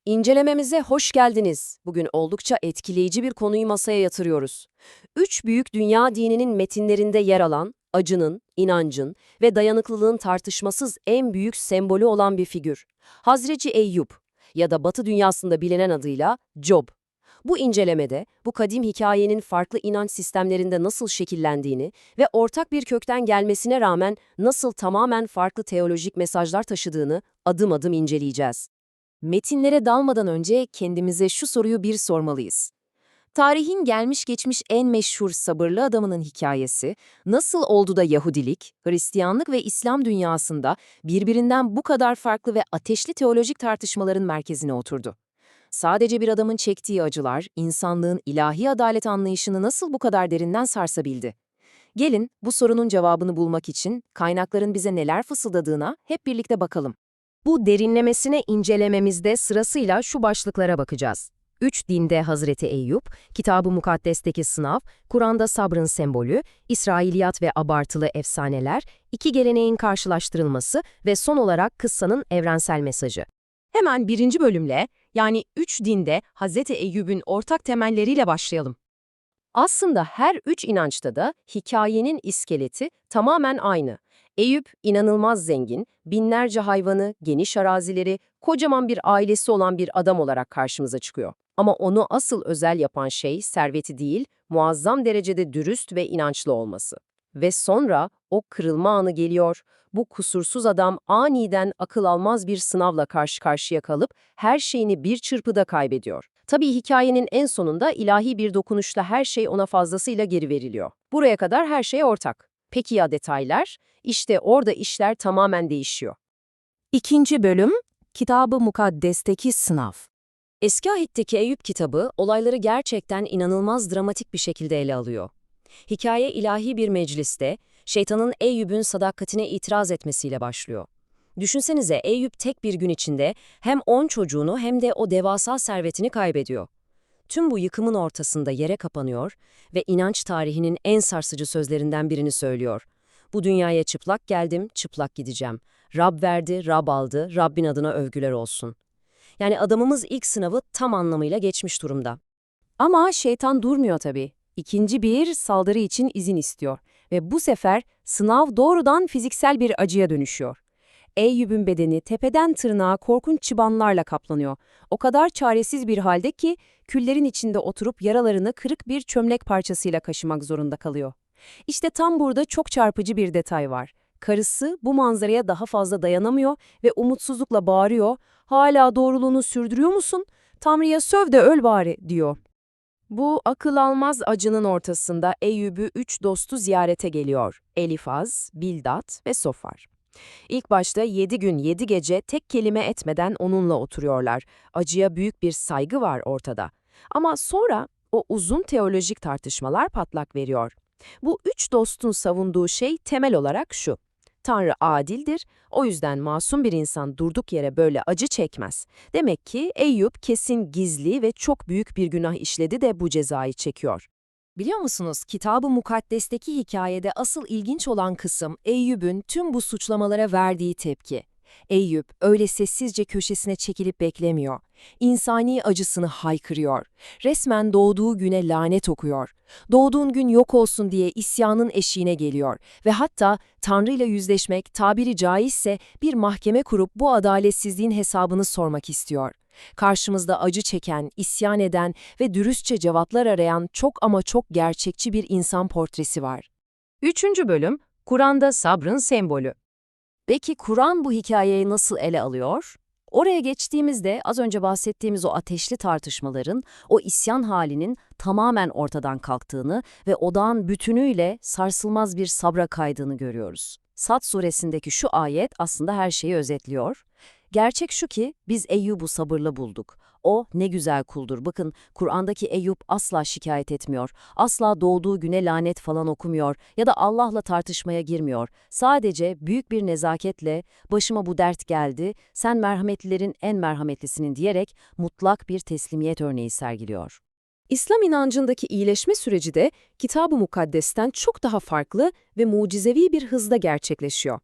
İncelememize hoş geldiniz. Bugün oldukça etkileyici bir konuyu masaya yatırıyoruz. Üç büyük dünya dininin metinlerinde yer alan, acının, inancın ve dayanıklılığın tartışmasız en büyük sembolü olan bir figür. Hazreti Eyüp ya da Batı dünyasında bilinen adıyla Job. Bu incelemede bu kadim hikayenin farklı inanç sistemlerinde nasıl şekillendiğini ve ortak bir kökten gelmesine rağmen nasıl tamamen farklı teolojik mesajlar taşıdığını adım adım inceleyeceğiz. Metinlere dalmadan önce kendimize şu soruyu bir sormalıyız. Tarihin gelmiş geçmiş en meşhur sabırlı adamının hikayesi, nasıl oldu da Yahudilik, Hristiyanlık ve İslam dünyasında birbirinden bu kadar farklı ve ateşli teolojik tartışmaların merkezine oturdu? Sadece bir adamın çektiği acılar, insanlığın ilahi adalet anlayışını nasıl bu kadar derinden sarsabildi? Gelin, bu sorunun cevabını bulmak için kaynakların bize neler fısıldadığına hep birlikte bakalım. Bu derinlemesine incelememizde sırasıyla şu başlıklara bakacağız. Üç dinde Hazreti Eyüp, Kitab-ı Mukaddes'teki sınav, Kur'an'da sabrın sembolü, İsrailiyat ve abartılı efsaneler, iki geleneğin karşılaştırılması ve son olarak kıssanın evrensel mesajı. Hemen birinci bölümle, yani üç dinde Hazreti Eyüp'ün ortak temelleriyle başlayalım. Aslında her üç inançta da hikayenin iskeleti tamamen aynı. Eyüp inanılmaz zengin, binlerce hayvanı, geniş arazileri, kocaman bir ailesi olan bir adam olarak karşımıza çıkıyor. Ama onu asıl özel yapan şey serveti değil, muazzam derecede dürüst ve inançlı olması. Ve sonra o kırılma anı geliyor. Bu kusursuz adam aniden akıl almaz bir sınavla karşı karşıya kalıp her şeyini bir çırpıda kaybediyor. Tabii hikayenin en sonunda ilahi bir dokunuşla her şey ona fazlasıyla geri veriliyor. Buraya kadar her şey ortak. Peki ya detaylar? İşte orada işler tamamen değişiyor. İkinci bölüm, Kitab-ı Mukaddes'teki sınav. Eski Ahit'teki Eyüp kitabı olayları gerçekten inanılmaz dramatik bir şekilde ele alıyor. Hikaye ilahi bir mecliste, şeytanın Eyüp'ün sadakatine itiraz etmesiyle başlıyor. Düşünsenize Eyüp tek bir gün içinde hem 10 çocuğunu hem de o devasa servetini kaybediyor. Tüm bu yıkımın ortasında yere kapanıyor ve inanç tarihinin en sarsıcı sözlerinden birini söylüyor. Bu dünyaya çıplak geldim, çıplak gideceğim. Rab verdi, Rab aldı, Rabbin adına övgüler olsun. Yani adamımız ilk sınavı tam anlamıyla geçmiş durumda. Ama şeytan durmuyor tabii. İkinci bir saldırı için izin istiyor ve bu sefer sınav doğrudan fiziksel bir acıya dönüşüyor. Eyüp'ün bedeni tepeden tırnağa korkunç çıbanlarla kaplanıyor. O kadar çaresiz bir halde ki küllerin içinde oturup yaralarını kırık bir çömlek parçasıyla kaşımak zorunda kalıyor. İşte tam burada çok çarpıcı bir detay var. Karısı bu manzaraya daha fazla dayanamıyor ve umutsuzlukla bağırıyor. "Hala doğruluğunu sürdürüyor musun? Tanrı'ya söv de öl bari," diyor. Bu akıl almaz acının ortasında Eyüp'ü üç dostu ziyarete geliyor. Elifaz, Bildad ve Sofar. İlk başta 7 gün 7 gece tek kelime etmeden onunla oturuyorlar. Acıya büyük bir saygı var ortada. Ama sonra o uzun teolojik tartışmalar patlak veriyor. Bu üç dostun savunduğu şey temel olarak şu: Tanrı adildir, o yüzden masum bir insan durduk yere böyle acı çekmez. Demek ki Eyüp kesin gizli ve çok büyük bir günah işledi de bu cezayı çekiyor. Biliyor musunuz, Kitab-ı Mukaddes'teki hikayede asıl ilginç olan kısım Eyüp'ün tüm bu suçlamalara verdiği tepki. Eyüp öyle sessizce köşesine çekilip beklemiyor. İnsani acısını haykırıyor. Resmen doğduğu güne lanet okuyor. Doğduğun gün yok olsun diye isyanın eşiğine geliyor ve hatta Tanrı ile yüzleşmek, tabiri caizse bir mahkeme kurup bu adaletsizliğin hesabını sormak istiyor. Karşımızda acı çeken, isyan eden ve dürüstçe cevaplar arayan çok ama çok gerçekçi bir insan portresi var. Üçüncü bölüm, Kur'an'da sabrın sembolü. Peki Kur'an bu hikayeyi nasıl ele alıyor? Oraya geçtiğimizde az önce bahsettiğimiz o ateşli tartışmaların, o isyan halinin tamamen ortadan kalktığını ve odağın bütünüyle sarsılmaz bir sabra kaydığını görüyoruz. Sad suresindeki şu ayet aslında her şeyi özetliyor. Gerçek şu ki biz Eyyub'u sabırlı bulduk. O ne güzel kuldur. Bakın Kur'an'daki Eyüp asla şikayet etmiyor. Asla doğduğu güne lanet falan okumuyor ya da Allah'la tartışmaya girmiyor. Sadece büyük bir nezaketle başıma bu dert geldi, sen merhametlilerin en merhametlisinin diyerek mutlak bir teslimiyet örneği sergiliyor. İslam inancındaki iyileşme süreci de Kitab-ı Mukaddes'ten çok daha farklı ve mucizevi bir hızda gerçekleşiyor.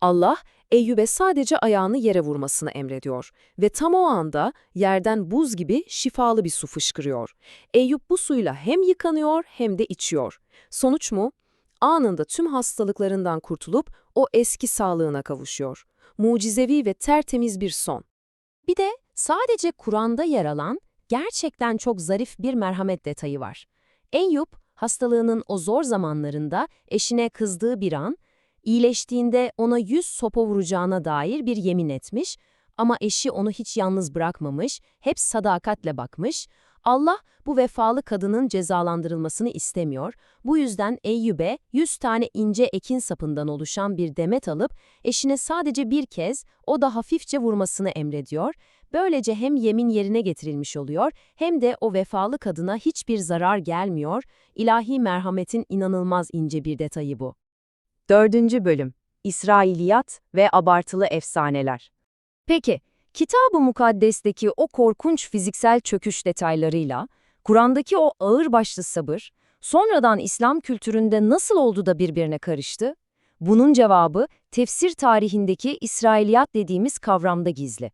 Allah, Eyyub'e sadece ayağını yere vurmasını emrediyor ve tam o anda yerden buz gibi şifalı bir su fışkırıyor. Eyyub bu suyla hem yıkanıyor hem de içiyor. Sonuç mu? Anında tüm hastalıklarından kurtulup o eski sağlığına kavuşuyor. Mucizevi ve tertemiz bir son. Bir de sadece Kur'an'da yer alan gerçekten çok zarif bir merhamet detayı var. Eyyub, hastalığının o zor zamanlarında eşine kızdığı bir an, iyileştiğinde ona 100 sopa vuracağına dair bir yemin etmiş ama eşi onu hiç yalnız bırakmamış, hep sadakatle bakmış. Allah bu vefalı kadının cezalandırılmasını istemiyor. Bu yüzden Eyyub'e 100 tane ince ekin sapından oluşan bir demet alıp eşine sadece bir kez, o da hafifçe vurmasını emrediyor. Böylece hem yemin yerine getirilmiş oluyor hem de o vefalı kadına hiçbir zarar gelmiyor. İlahi merhametin inanılmaz ince bir detayı bu. 4. Bölüm İsrailiyat ve abartılı efsaneler. Peki, Kitab-ı Mukaddes'teki o korkunç fiziksel çöküş detaylarıyla, Kur'an'daki o ağırbaşlı sabır, sonradan İslam kültüründe nasıl oldu da birbirine karıştı? Bunun cevabı, tefsir tarihindeki İsrailiyat dediğimiz kavramda gizli.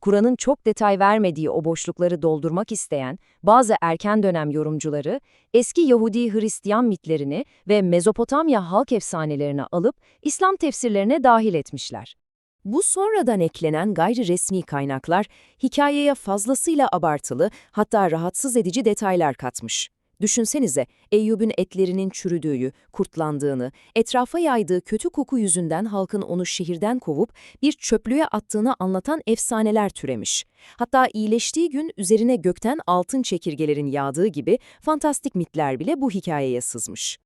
Kur'an'ın çok detay vermediği o boşlukları doldurmak isteyen bazı erken dönem yorumcuları, eski Yahudi-Hristiyan mitlerini ve Mezopotamya halk efsanelerini alıp İslam tefsirlerine dahil etmişler. Bu sonradan eklenen gayri resmi kaynaklar, hikayeye fazlasıyla abartılı, hatta rahatsız edici detaylar katmış. Düşünsenize, Eyyub'un etlerinin çürüdüğü, kurtlandığını, etrafa yaydığı kötü koku yüzünden halkın onu şehirden kovup bir çöplüğe attığını anlatan efsaneler türemiş. Hatta iyileştiği gün üzerine gökten altın çekirgelerin yağdığı gibi fantastik mitler bile bu hikayeye sızmış.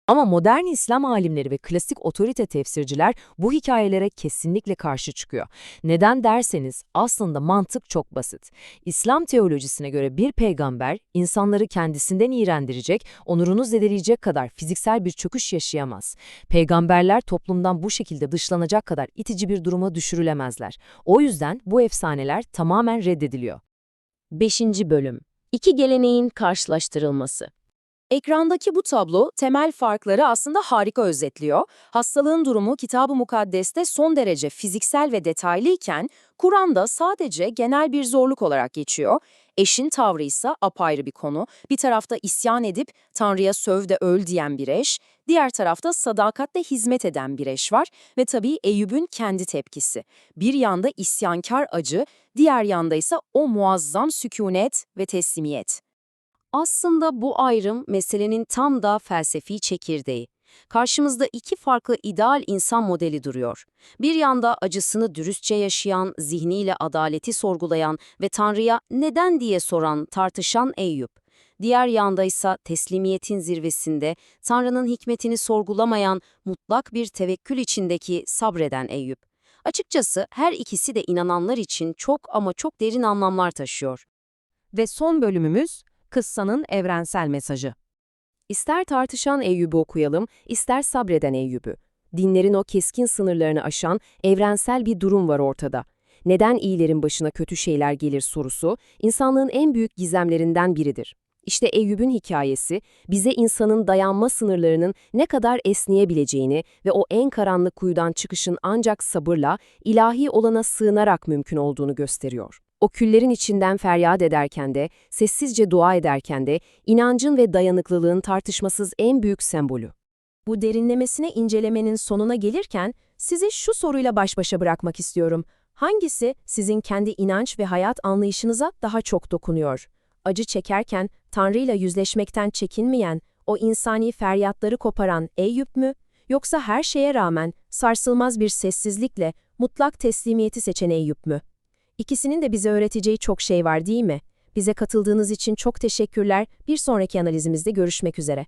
Ama modern İslam alimleri ve klasik otorite tefsirciler bu hikayelere kesinlikle karşı çıkıyor. Neden derseniz aslında mantık çok basit. İslam teolojisine göre bir peygamber insanları kendisinden iğrendirecek, onurunu zedeleyecek kadar fiziksel bir çöküş yaşayamaz. Peygamberler toplumdan bu şekilde dışlanacak kadar itici bir duruma düşürülemezler. O yüzden bu efsaneler tamamen reddediliyor. 5. Bölüm İki geleneğin karşılaştırılması. Ekrandaki bu tablo temel farkları aslında harika özetliyor. Hastalığın durumu Kitab-ı Mukaddes'te son derece fiziksel ve detaylıyken Kur'an'da sadece genel bir zorluk olarak geçiyor. Eşin tavrı ise apayrı bir konu. Bir tarafta isyan edip Tanrı'ya söv de öl diyen bir eş, diğer tarafta sadakatle hizmet eden bir eş var ve tabii Eyyub'un kendi tepkisi. Bir yanda isyankar acı, diğer yanda ise o muazzam sükunet ve teslimiyet. Aslında bu ayrım meselenin tam da felsefi çekirdeği. Karşımızda iki farklı ideal insan modeli duruyor. Bir yanda acısını dürüstçe yaşayan, zihniyle adaleti sorgulayan ve Tanrı'ya neden diye soran, tartışan Eyyub. Diğer yanda ise teslimiyetin zirvesinde, Tanrı'nın hikmetini sorgulamayan, mutlak bir tevekkül içindeki sabreden Eyyub. Açıkçası her ikisi de inananlar için çok ama çok derin anlamlar taşıyor. Ve son bölümümüz, kıssanın evrensel mesajı. İster tartışan Eyyub'u okuyalım, ister sabreden Eyyub'u. Dinlerin o keskin sınırlarını aşan evrensel bir durum var ortada. Neden iyilerin başına kötü şeyler gelir sorusu, insanlığın en büyük gizemlerinden biridir. İşte Eyyub'un hikayesi, bize insanın dayanma sınırlarının ne kadar esneyebileceğini ve o en karanlık kuyudan çıkışın ancak sabırla, ilahi olana sığınarak mümkün olduğunu gösteriyor. O küllerin içinden feryat ederken de, sessizce dua ederken de, inancın ve dayanıklılığın tartışmasız en büyük sembolü. Bu derinlemesine incelemenin sonuna gelirken, sizi şu soruyla baş başa bırakmak istiyorum. Hangisi sizin kendi inanç ve hayat anlayışınıza daha çok dokunuyor? Acı çekerken, Tanrı'yla yüzleşmekten çekinmeyen, o insani feryatları koparan Eyyub mü? Yoksa her şeye rağmen sarsılmaz bir sessizlikle mutlak teslimiyeti seçen Eyyub mü? İkisinin de bize öğreteceği çok şey var değil mi? Bize katıldığınız için çok teşekkürler. Bir sonraki analizimizde görüşmek üzere.